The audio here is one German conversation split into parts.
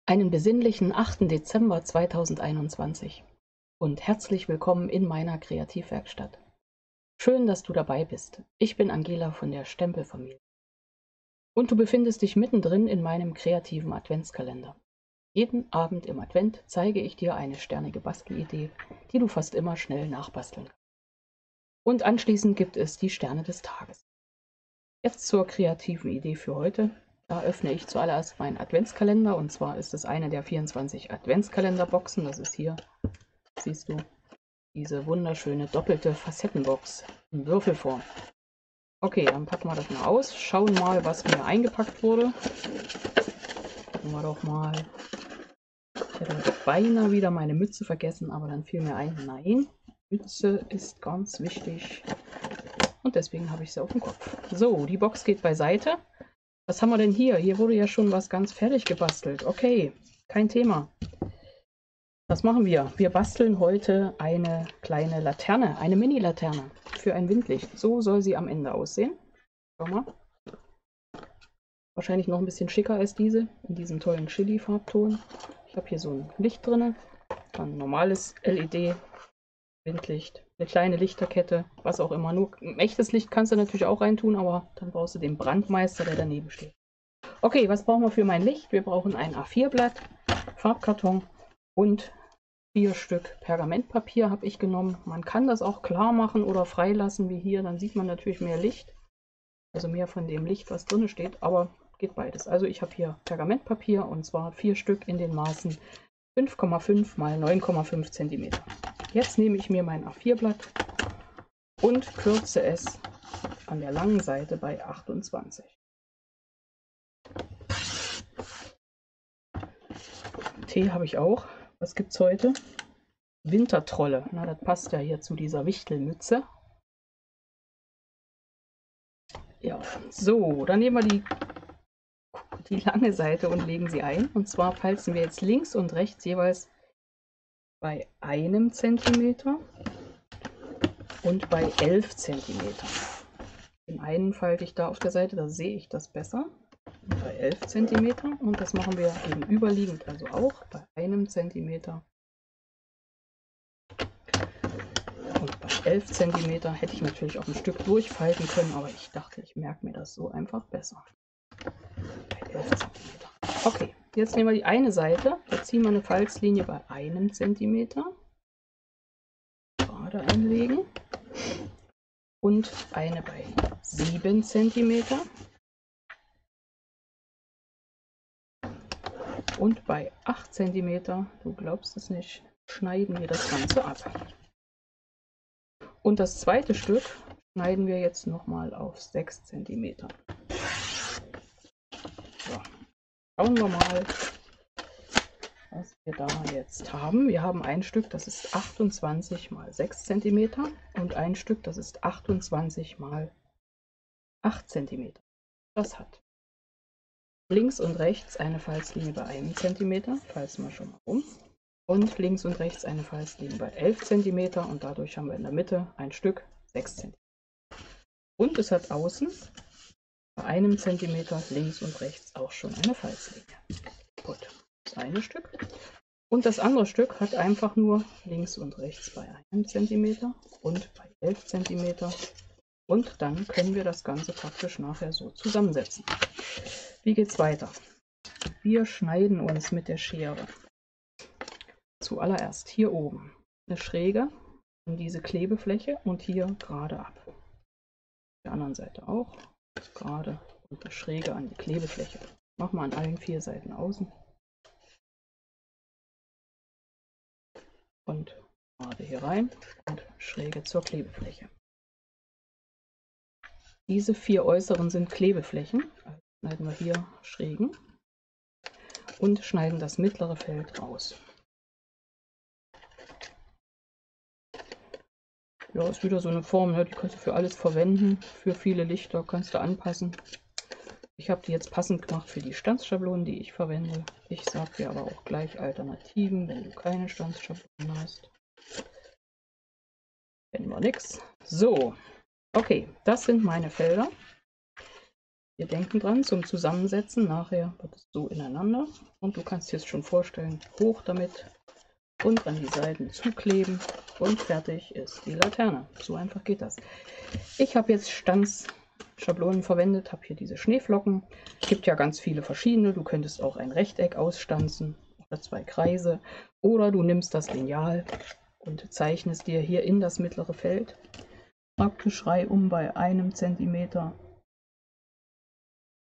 Einen besinnlichen 8. Dezember 2021 und herzlich willkommen in meiner Kreativwerkstatt. Schön, dass du dabei bist. Ich bin Angela von der Stempelfamilie. Und du befindest dich mittendrin in meinem kreativen Adventskalender. Jeden Abend im Advent zeige ich dir eine sternige Bastelidee, die du fast immer schnell nachbasteln kannst. Und anschließend gibt es die Sterne des Tages. Jetzt zur kreativen Idee für heute. Da öffne ich zuallererst meinen Adventskalender, und zwar ist es eine der 24 Adventskalenderboxen. Das ist hier, siehst du, diese wunderschöne doppelte Facettenbox in Würfelform. Okay, dann packen wir das mal aus, schauen mal, was mir eingepackt wurde. Gucken wir doch mal. Ich hätte beinahe wieder meine Mütze vergessen, aber dann fiel mir ein, nein, Mütze ist ganz wichtig. Und deswegen habe ich sie auf dem Kopf. So, die Box geht beiseite. Was haben wir denn hier? Hier wurde ja schon was ganz fertig gebastelt. Okay, kein Thema. Was machen wir? Wir basteln heute eine kleine Laterne, eine Mini-Laterne für ein Windlicht. So soll sie am Ende aussehen. Schau mal. Wahrscheinlich noch ein bisschen schicker als diese, in diesem tollen Chili-Farbton. Ich habe hier so ein Licht drin, ein normales LED-Windlicht, eine kleine Lichterkette, was auch immer. Nur ein echtes Licht kannst du natürlich auch reintun, aber dann brauchst du den Brandmeister, der daneben steht. Okay, was brauchen wir für mein Licht? Wir brauchen ein A4-Blatt, Farbkarton und 4 Stück Pergamentpapier habe ich genommen. Man kann das auch klar machen oder freilassen wie hier, dann sieht man natürlich mehr Licht. Also mehr von dem Licht, was drin steht, aber geht beides. Also ich habe hier Pergamentpapier und zwar 4 Stück in den Maßen 5,5 x 9,5 cm. Jetzt nehme ich mir mein A4-Blatt und kürze es an der langen Seite bei 28. Tee habe ich auch. Was gibt es heute? Wintertrolle. Na, das passt ja hier zu dieser Wichtelmütze. Ja, so, dann nehmen wir die lange Seite und legen sie ein. Und zwar falzen wir jetzt links und rechts jeweils bei 1 cm und bei 11 cm. Den einen falte ich da auf der Seite, da sehe ich das besser. Bei 11 cm und das machen wir gegenüberliegend, also auch bei 1 cm. Und bei 11 cm hätte ich natürlich auch ein Stück durchfalten können, aber ich dachte, ich merke mir das so einfach besser. Bei 11 cm. Okay, jetzt nehmen wir die eine Seite, da ziehen wir eine Falzlinie bei 1 cm. Gerade einlegen. Und eine bei 7 cm. Und bei 8 cm, du glaubst es nicht, schneiden wir das Ganze ab. Und das zweite Stück schneiden wir jetzt nochmal auf 6 cm. So, schauen wir mal, was wir da jetzt haben. Wir haben ein Stück, das ist 28 x 6 cm und ein Stück, das ist 28 x 8 cm. Das hat links und rechts eine Falzlinie bei 1 cm, falzen wir schon mal um. Und links und rechts eine Falzlinie bei 11 cm und dadurch haben wir in der Mitte ein Stück 6 cm. Und es hat außen bei 1 cm links und rechts auch schon eine Falzlinie. Gut, das eine Stück. Und das andere Stück hat einfach nur links und rechts bei 1 cm und bei 11 cm. Und dann können wir das Ganze praktisch nachher so zusammensetzen. Wie geht's weiter? Wir schneiden uns mit der Schere zuallererst hier oben eine Schräge in diese Klebefläche und hier gerade ab. Auf der anderen Seite auch gerade und eine Schräge an die Klebefläche. Machen wir an allen 4 Seiten außen. Und gerade hier rein und schräge zur Klebefläche. Diese 4 äußeren sind Klebeflächen. Also schneiden wir hier Schrägen und schneiden das mittlere Feld raus. Ja, ist wieder so eine Form, ne? Die kannst du für alles verwenden. Für viele Lichter kannst du anpassen. Ich habe die jetzt passend gemacht für die Stanzschablonen, die ich verwende. Ich sage dir aber auch gleich Alternativen, wenn du keine Stanzschablonen hast. Kennen wir nichts. So, okay, das sind meine Felder. Wir denken dran, zum Zusammensetzen, nachher wird es so ineinander und du kannst dir es schon vorstellen, hoch damit und an die Seiten zukleben und fertig ist die Laterne. So einfach geht das. Ich habe jetzt Stanzschablonen verwendet, habe hier diese Schneeflocken. Es gibt ja ganz viele verschiedene. Du könntest auch ein Rechteck ausstanzen oder 2 Kreise oder du nimmst das Lineal und zeichnest dir hier in das mittlere Feld praktisch reihum bei 1 Zentimeter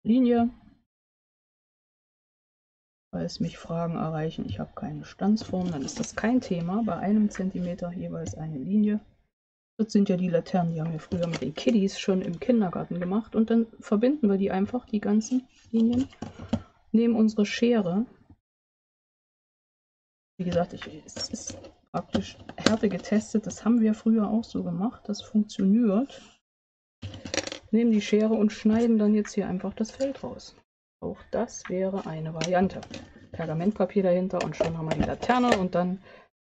Linie. Falls mich Fragen erreichen, ich habe keine Stanzform, dann ist das kein Thema. Bei 1 Zentimeter jeweils eine Linie. Das sind ja die Laternen, die haben wir früher mit den Kiddies schon im Kindergarten gemacht. Und dann verbinden wir die einfach, die ganzen Linien, nehmen unsere Schere. Wie gesagt, es ist praktisch Härte getestet, das haben wir früher auch so gemacht, das funktioniert. Nehmen die Schere und schneiden dann jetzt hier einfach das Feld raus. Auch das wäre eine Variante. Pergamentpapier dahinter und schon haben wir die Laterne und dann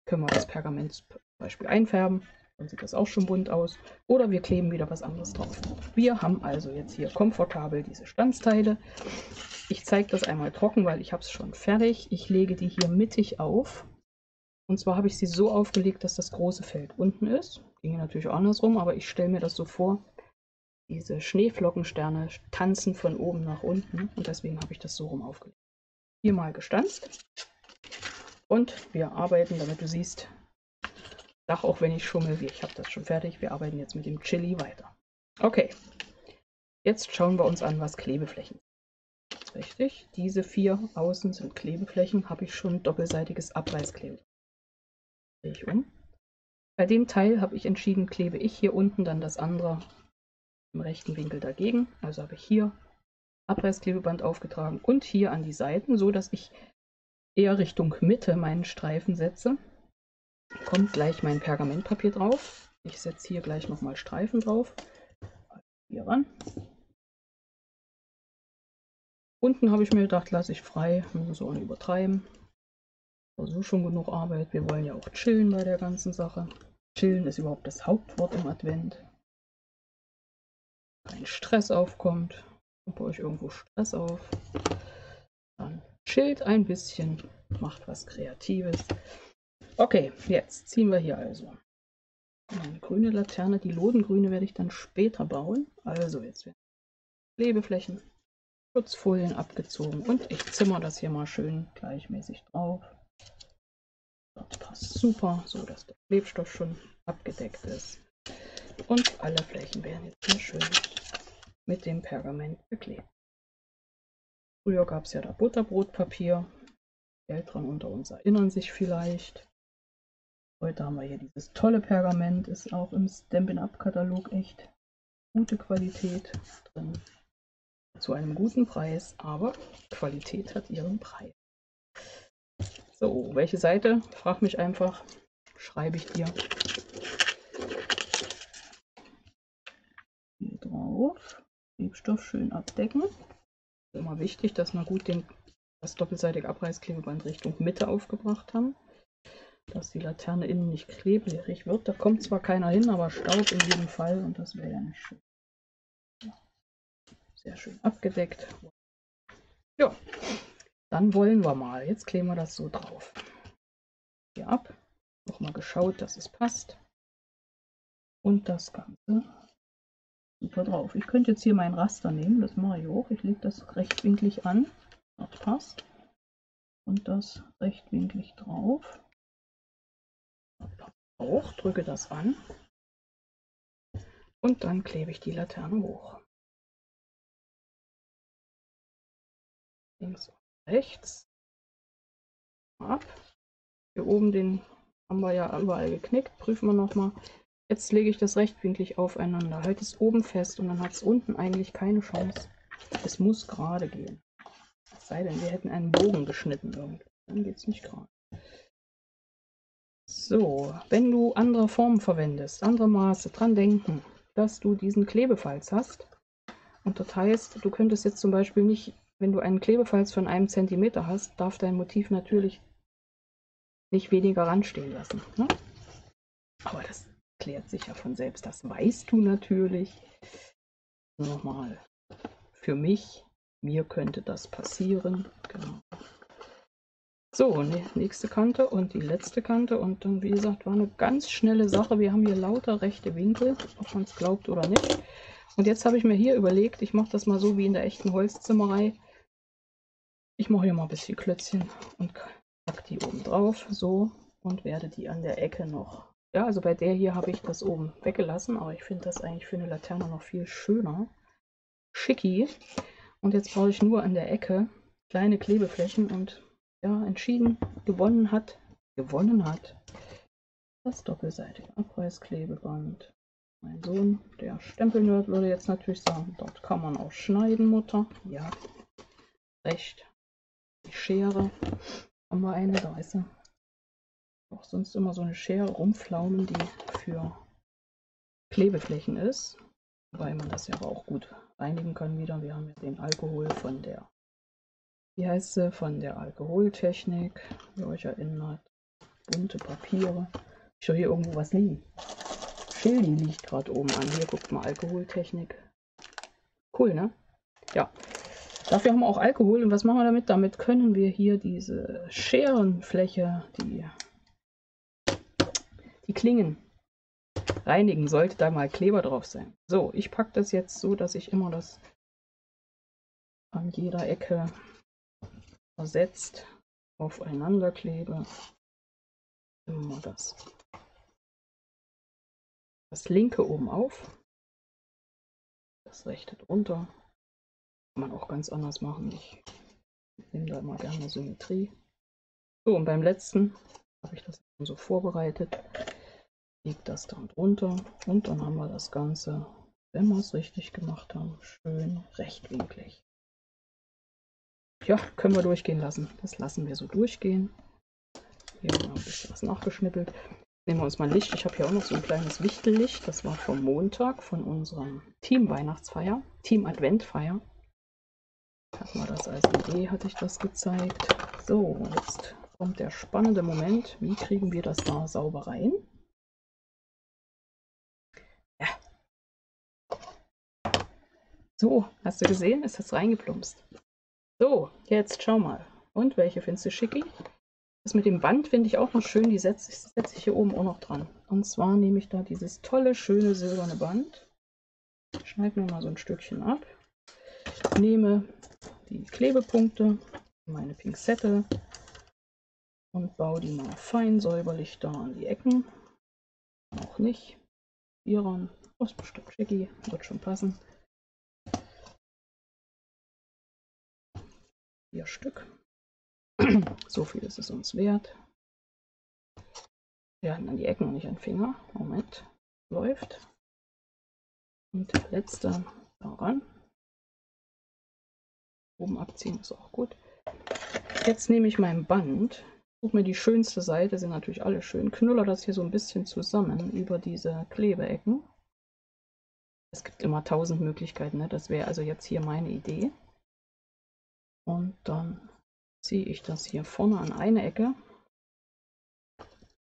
können wir das Pergament zum Beispiel einfärben. Dann sieht das auch schon bunt aus. Oder wir kleben wieder was anderes drauf. Wir haben also jetzt hier komfortabel diese Stanzteile. Ich zeige das einmal trocken, weil ich habe es schon fertig. Ich lege die hier mittig auf. Und zwar habe ich sie so aufgelegt, dass das große Feld unten ist. Ginge natürlich auch andersrum, aber ich stelle mir das so vor. Diese Schneeflockensterne tanzen von oben nach unten und deswegen habe ich das so rum aufgelegt. Viermal gestanzt und wir arbeiten, damit du siehst, sag auch wenn ich schummel, ich habe das schon fertig, wir arbeiten jetzt mit dem Chili weiter. Okay, jetzt schauen wir uns an, was Klebeflächen sind. Richtig, diese 4 außen sind Klebeflächen, habe ich schon doppelseitiges Abreißklebe. Drehe ich um. Bei dem Teil habe ich entschieden, klebe ich hier unten dann das andere im rechten Winkel dagegen. Also habe ich hier Abreißklebeband aufgetragen und hier an die Seiten, so dass ich eher Richtung Mitte meinen Streifen setze. Kommt gleich mein Pergamentpapier drauf. Ich setze hier gleich nochmal Streifen drauf. Hier ran. Unten habe ich mir gedacht, lasse ich frei, müssen wir so nicht übertreiben. So schon genug Arbeit. Wir wollen ja auch chillen bei der ganzen Sache. Chillen ist überhaupt das Hauptwort im Advent. Kein Stress aufkommt. Und bei euch irgendwo Stress auf. Dann chillt ein bisschen, macht was Kreatives. Okay, jetzt ziehen wir hier also eine grüne Laterne. Die Lodengrüne werde ich dann später bauen. Also jetzt werden Klebeflächen, Schutzfolien abgezogen und ich zimmer das hier mal schön gleichmäßig drauf. Das passt super, so dass der Klebstoff schon abgedeckt ist. Und alle Flächen werden jetzt hier schön mit dem Pergament beklebt. Früher gab es ja da Butterbrotpapier. Die Älteren unter uns erinnern sich vielleicht. Heute haben wir hier dieses tolle Pergament, ist auch im Stampin' Up Katalog echt gute Qualität drin. Zu einem guten Preis, aber Qualität hat ihren Preis. So, welche Seite? Frag mich einfach, schreibe ich dir. Hier drauf, Klebstoff schön abdecken. Ist immer wichtig, dass wir gut das doppelseitige Abreißklebeband Richtung Mitte aufgebracht haben, dass die Laterne innen nicht klebrig wird. Da kommt zwar keiner hin, aber Staub in jedem Fall und das wäre ja nicht schön. Sehr schön abgedeckt. Ja, dann wollen wir mal. Jetzt kleben wir das so drauf. Hier ab. Nochmal geschaut, dass es passt. Und das Ganze super drauf. Ich könnte jetzt hier mein Raster nehmen. Das mache ich auch. Ich lege das rechtwinklig an. Das passt. Und das rechtwinklig drauf. Auch drücke das an. Und dann klebe ich die Laterne hoch. Links und rechts. Ab. Hier oben den haben wir ja überall geknickt. Prüfen wir nochmal. Jetzt lege ich das rechtwinklig aufeinander. Halte es oben fest und dann hat es unten eigentlich keine Chance. Es muss gerade gehen. Es sei denn, wir hätten einen Bogen geschnitten irgendwie. Dann geht es nicht gerade. So, wenn du andere Formen verwendest, andere Maße, dran denken, dass du diesen Klebefalz hast. Und das heißt, du könntest jetzt zum Beispiel nicht, wenn du einen Klebefalz von 1 Zentimeter hast, darf dein Motiv natürlich nicht weniger ranstehen lassen. Ne? Aber das klärt sich ja von selbst. Das weißt du natürlich. Nochmal für mich, mir könnte das passieren. Genau. So, nächste Kante und die letzte Kante und dann, wie gesagt, war eine ganz schnelle Sache. Wir haben hier lauter rechte Winkel, ob man es glaubt oder nicht. Und jetzt habe ich mir hier überlegt, ich mache das mal so wie in der echten Holzzimmerei. Ich mache hier mal ein bisschen Klötzchen und packe die oben drauf, so, und werde die an der Ecke noch. Ja, also bei der hier habe ich das oben weggelassen, aber ich finde das eigentlich für eine Laterne noch viel schöner. Schicki. Und jetzt brauche ich nur an der Ecke kleine Klebeflächen und ja, entschieden, gewonnen hat das doppelseitige Abreißklebeband. Mein Sohn, der Stempelnerd, würde jetzt natürlich sagen, dort kann man auch schneiden, Mutter. Ja, recht. Die Schere, haben wir eine, da ist sie. Auch sonst immer so eine Schere rumflaumen, die für Klebeflächen ist. Wobei man das ja aber auch gut reinigen kann wieder. Wir haben ja den Alkohol von der, wie heißt sie, von der Alkoholtechnik, wie ihr euch erinnert. Bunte Papiere. Ich habe hier irgendwo was liegen. Schildi liegt gerade oben an. Hier, guckt mal, Alkoholtechnik. Cool, ne? Ja. Dafür haben wir auch Alkohol. Und was machen wir damit? Damit können wir hier diese Scherenfläche, die Klingen reinigen. Sollte da mal Kleber drauf sein. So, ich packe das jetzt so, dass ich immer das an jeder Ecke versetzt aufeinander klebe. Immer das linke oben auf, das rechte drunter. Kann man auch ganz anders machen. Ich nehme da immer gerne Symmetrie. So, und beim letzten habe ich das so vorbereitet. Lege das dann drunter und dann haben wir das Ganze, wenn wir es richtig gemacht haben, schön rechtwinklig. Ja, können wir durchgehen lassen. Das lassen wir so durchgehen. Hier haben wir ein bisschen was nachgeschnippelt. Nehmen wir uns mal Licht. Ich habe hier auch noch so ein kleines Wichtellicht. Das war vom Montag von unserem Team-Weihnachtsfeier, Team-Adventfeier. Hatten wir das als Idee, hatte ich das gezeigt. So, jetzt kommt der spannende Moment. Wie kriegen wir das da sauber rein? Ja. So, hast du gesehen? Ist das reingeplumpst. So, jetzt schau mal. Und welche findest du schicki? Das mit dem Band finde ich auch noch schön. Die setze ich hier oben auch noch dran. Und zwar nehme ich da dieses tolle, schöne silberne Band. Schneide mir mal so ein Stückchen ab. Nehme die Klebepunkte, meine Pinzette und baue die mal fein säuberlich da an die Ecken. Auch nicht. Hier ran. Das ist bestimmt schicki. Wird schon passen. 4 Stück. So viel ist es uns wert. Wir hatten an die Ecken und nicht an den Finger. Moment. Läuft. Und der letzte daran. Oben abziehen ist auch gut. Jetzt nehme ich mein Band. Suche mir die schönste Seite, sind natürlich alle schön. Knüller das hier so ein bisschen zusammen über diese Klebeecken. Es gibt immer 1000 Möglichkeiten, ne? Das wäre also jetzt hier meine Idee. Und dann ziehe ich das hier vorne an eine Ecke.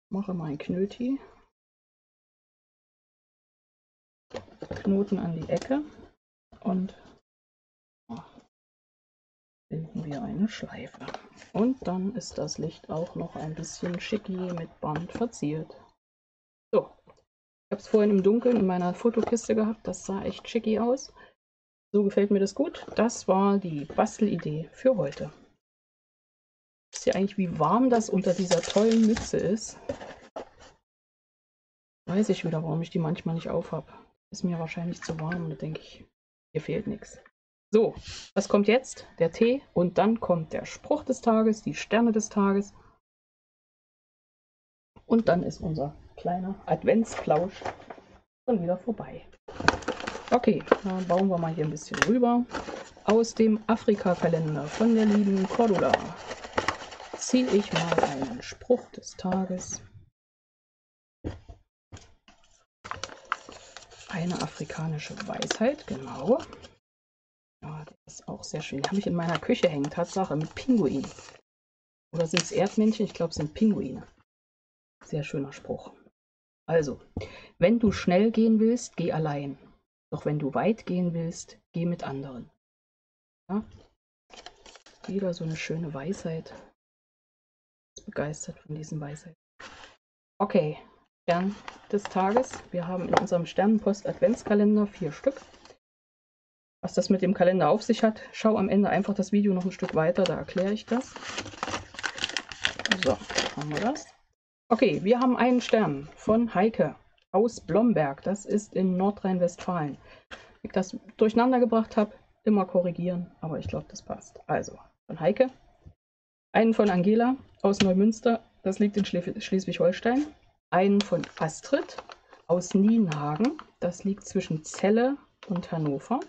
Mache mein Knöti. Knoten an die Ecke. Und binden wir eine Schleife. Und dann ist das Licht auch noch ein bisschen schicki mit Band verziert. So. Ich habe es vorhin im Dunkeln in meiner Fotokiste gehabt. Das sah echt schicki aus. So gefällt mir das gut. Das war die Bastelidee für heute. Wisst ihr eigentlich, wie warm das unter dieser tollen Mütze ist? Weiß ich wieder, warum ich die manchmal nicht aufhab. Ist mir wahrscheinlich zu warm und da denke ich, hier fehlt nichts. So, was kommt jetzt? Der Tee und dann kommt der Spruch des Tages, die Sterne des Tages. Und dann ist unser kleiner Adventsplausch schon wieder vorbei. Okay, dann bauen wir mal hier ein bisschen rüber. Aus dem Afrika-Kalender von der lieben Cordula ziehe ich mal einen Spruch des Tages. Eine afrikanische Weisheit, genau. Ja, das ist auch sehr schön. Die habe ich in meiner Küche hängen, Tatsache, mit Pinguinen. Oder sind es Erdmännchen? Ich glaube, es sind Pinguine. Sehr schöner Spruch. Also, wenn du schnell gehen willst, geh allein. Doch wenn du weit gehen willst, geh mit anderen. Ja, wieder so eine schöne Weisheit. Ich bin begeistert von diesen Weisheiten. Okay, Stern des Tages. Wir haben in unserem Sternenpost-Adventskalender 4 Stück. Was das mit dem Kalender auf sich hat, schau am Ende einfach das Video noch ein Stück weiter, da erkläre ich das. So, haben wir das. Okay, wir haben einen Stern von Heike aus Blomberg. Das ist in Nordrhein-Westfalen. Wenn ich das durcheinander gebracht habe, immer korrigieren, aber ich glaube, das passt. Also, von Heike. Einen von Angela aus Neumünster, das liegt in Schleswig-Holstein. Einen von Astrid aus Nienhagen, das liegt zwischen Celle und Hannover.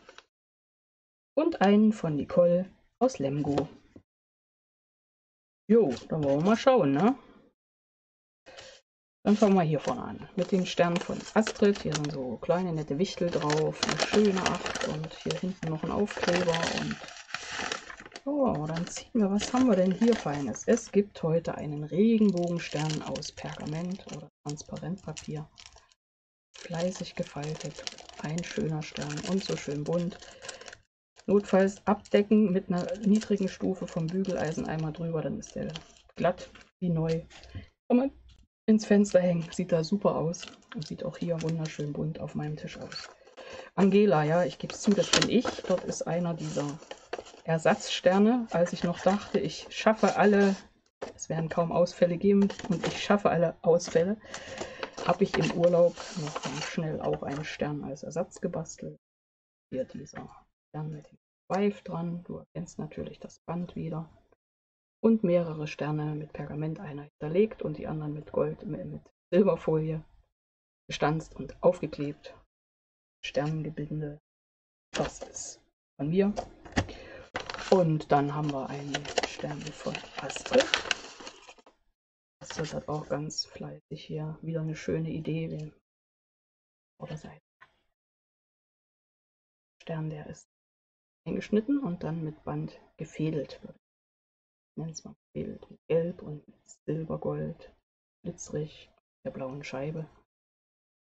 Und einen von Nicole aus Lemgo. Jo, dann wollen wir mal schauen, ne? Dann fangen wir hier vorne an. Mit den Sternen von Astrid. Hier sind so kleine nette Wichtel drauf. Eine schöne 8 und hier hinten noch ein Aufkleber. Und oh, dann ziehen wir. Was haben wir denn hier Feines? Es gibt heute einen Regenbogenstern aus Pergament oder Transparentpapier. Fleißig gefaltet. Ein schöner Stern und so schön bunt. Notfalls abdecken mit einer niedrigen Stufe vom Bügeleisen einmal drüber, dann ist der glatt wie neu. Kann man ins Fenster hängen, sieht da super aus und sieht auch hier wunderschön bunt auf meinem Tisch aus. Angela, ja, ich gebe es zu, das bin ich. Dort ist einer dieser Ersatzsterne. Als ich noch dachte, ich schaffe alle, es werden kaum Ausfälle geben und ich schaffe alle Ausfälle, habe ich im Urlaub noch ganz schnell auch einen Stern als Ersatz gebastelt. Hier dieser Stern mit dem Schweif dran. Du erkennst natürlich das Band wieder. Und mehrere Sterne mit Pergament, einer hinterlegt und die anderen mit Gold, mit Silberfolie gestanzt und aufgeklebt. Sternengebinde, das ist von mir. Und dann haben wir einen Stern von Astrid. Astrid hat auch ganz fleißig hier wieder eine schöne Idee. Vorderseite. Stern, der ist eingeschnitten und dann mit Band gefädelt. Ich nenne es mal gefädelt mit Gelb und mit Silbergold, blitzrig, der blauen Scheibe.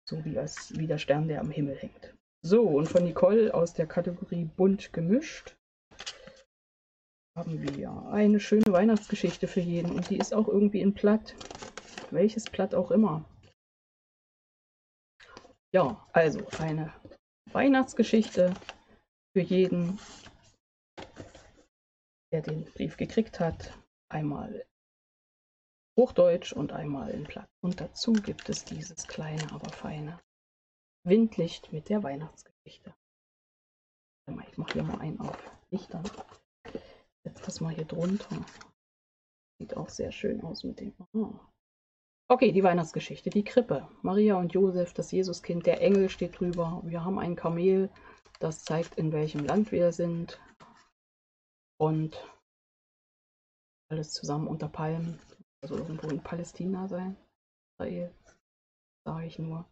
So wie der Stern, der am Himmel hängt. So, und von Nicole aus der Kategorie bunt gemischt haben wir eine schöne Weihnachtsgeschichte für jeden. Und die ist auch irgendwie in Platt. Welches Platt auch immer. Ja, also eine Weihnachtsgeschichte für jeden, der den Brief gekriegt hat. Einmal Hochdeutsch und einmal in Platt. Und dazu gibt es dieses kleine, aber feine Windlicht mit der Weihnachtsgeschichte. Ich mache hier mal einen auf Lichtern. Setze das mal hier drunter. Sieht auch sehr schön aus mit dem. Oh. Okay, die Weihnachtsgeschichte, die Krippe. Maria und Josef, das Jesuskind, der Engel steht drüber. Wir haben ein Kamel, das zeigt, in welchem Land wir sind. Und alles zusammen unter Palmen. Also irgendwo in Palästina sein. Israel, sage ich nur.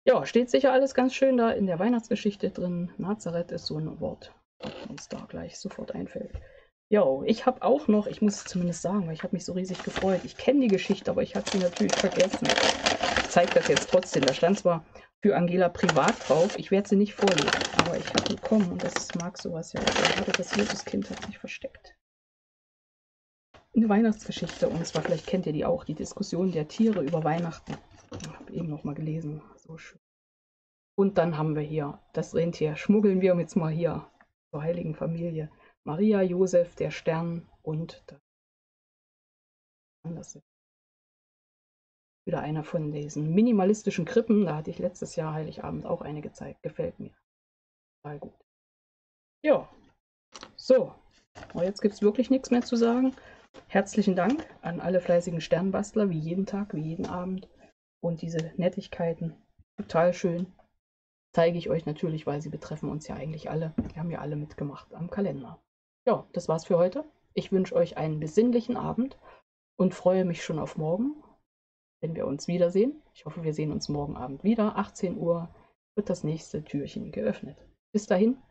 Ja, steht sicher alles ganz schön da in der Weihnachtsgeschichte drin. Nazareth ist so ein Wort, das uns da gleich sofort einfällt. Jo, ich habe auch noch, ich muss es zumindest sagen, weil ich habe mich so riesig gefreut. Ich kenne die Geschichte, aber ich habe sie natürlich vergessen. Ich zeige das jetzt trotzdem. Da stand zwar für Angela privat drauf, ich werde sie nicht vorlesen, aber ich habe bekommen und das mag sowas ja. Gerade das Jesuskind hat sich versteckt. Eine Weihnachtsgeschichte, und zwar, vielleicht kennt ihr die auch, die Diskussion der Tiere über Weihnachten. Ich habe eben noch mal gelesen, so schön. Und dann haben wir hier das Rentier. Schmuggeln wir jetzt mal hier zur heiligen Familie. Maria, Josef, der Stern und das ist wieder einer von diesen minimalistischen Krippen. Da hatte ich letztes Jahr Heiligabend auch eine gezeigt. Gefällt mir. Total gut. Ja, so. Aber jetzt gibt es wirklich nichts mehr zu sagen. Herzlichen Dank an alle fleißigen Sternbastler, wie jeden Tag, wie jeden Abend. Und diese Nettigkeiten, total schön. Zeige ich euch natürlich, weil sie betreffen uns ja eigentlich alle. Wir haben ja alle mitgemacht am Kalender. Ja, das war's für heute. Ich wünsche euch einen besinnlichen Abend und freue mich schon auf morgen, wenn wir uns wiedersehen. Ich hoffe, wir sehen uns morgen Abend wieder. 18 Uhr wird das nächste Türchen geöffnet. Bis dahin,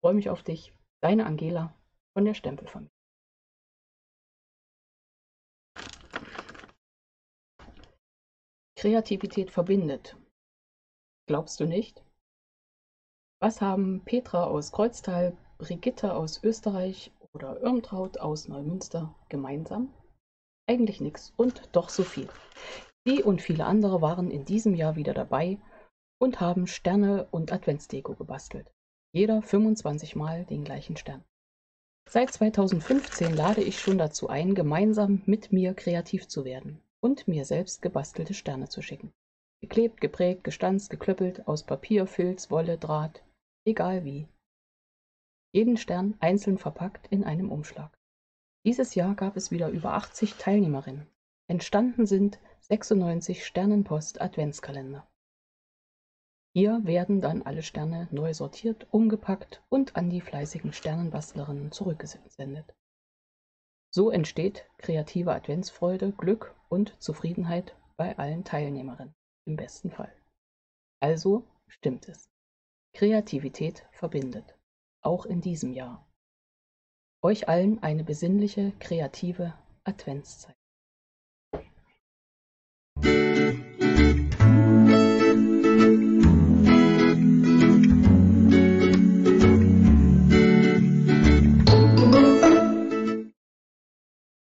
freue mich auf dich. Deine Angela von der Stempelfamilie. Kreativität verbindet. Glaubst du nicht? Was haben Petra aus Kreuztal, Brigitte aus Österreich oder Irmtraut aus Neumünster gemeinsam? Eigentlich nichts und doch so viel. Die und viele andere waren in diesem Jahr wieder dabei und haben Sterne und Adventsdeko gebastelt. Jeder 25 Mal den gleichen Stern. Seit 2015 lade ich schon dazu ein, gemeinsam mit mir kreativ zu werden und mir selbst gebastelte Sterne zu schicken. Geklebt, geprägt, gestanzt, geklöppelt, aus Papier, Filz, Wolle, Draht, egal wie. Jeden Stern einzeln verpackt in einem Umschlag. Dieses Jahr gab es wieder über 80 Teilnehmerinnen. Entstanden sind 96 Sternenpost-Adventskalender. Hier werden dann alle Sterne neu sortiert, umgepackt und an die fleißigen Sternenbastlerinnen zurückgesendet. So entsteht kreative Adventsfreude, Glück und Zufriedenheit bei allen Teilnehmerinnen, im besten Fall. Also stimmt es. Kreativität verbindet, auch in diesem Jahr. Euch allen eine besinnliche, kreative Adventszeit.